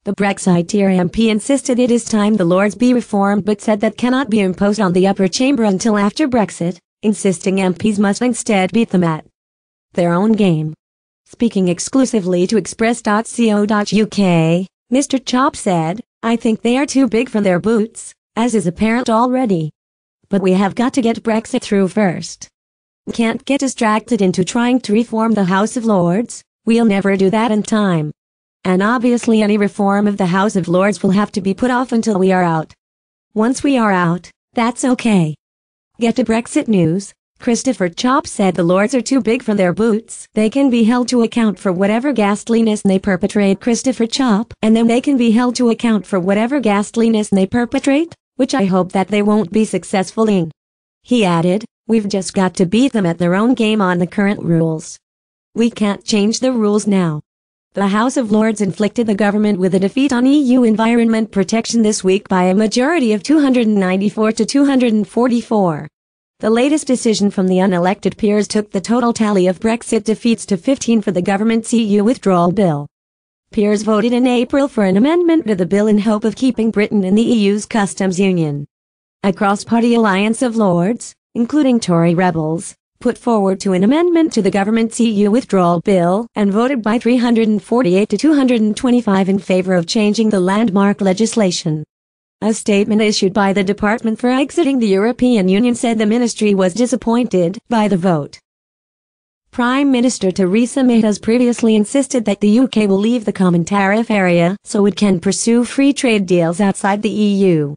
The Brexiteer MP insisted it is time the Lords be reformed but said that cannot be imposed on the upper chamber until after Brexit, insisting MPs must instead beat them at their own game. Speaking exclusively to express.co.uk, Mr. Chop said, "I think they are too big for their boots, as is apparent already. But we have got to get Brexit through first. We can't get distracted into trying to reform the House of Lords, we'll never do that in time. And obviously any reform of the House of Lords will have to be put off until we are out. Once we are out, that's okay." Get to Brexit news. Christopher Chop said the Lords are too big for their boots. They can be held to account for whatever ghastliness they perpetrate. Christopher Chop, and then they can be held to account for whatever ghastliness they perpetrate, which I hope that they won't be successful in. He added, "We've just got to beat them at their own game on the current rules. We can't change the rules now." The House of Lords inflicted the government with a defeat on EU environment protection this week by a majority of 294 to 244. The latest decision from the unelected peers took the total tally of Brexit defeats to 15 for the government's EU withdrawal bill. Peers voted in April for an amendment to the bill in hope of keeping Britain in the EU's customs union. A cross-party alliance of Lords, including Tory rebels, put forward to an amendment to the government's EU withdrawal bill and voted by 348 to 225 in favor of changing the landmark legislation. A statement issued by the Department for Exiting the European Union said the ministry was disappointed by the vote. Prime Minister Theresa May has previously insisted that the UK will leave the common tariff area so it can pursue free trade deals outside the EU.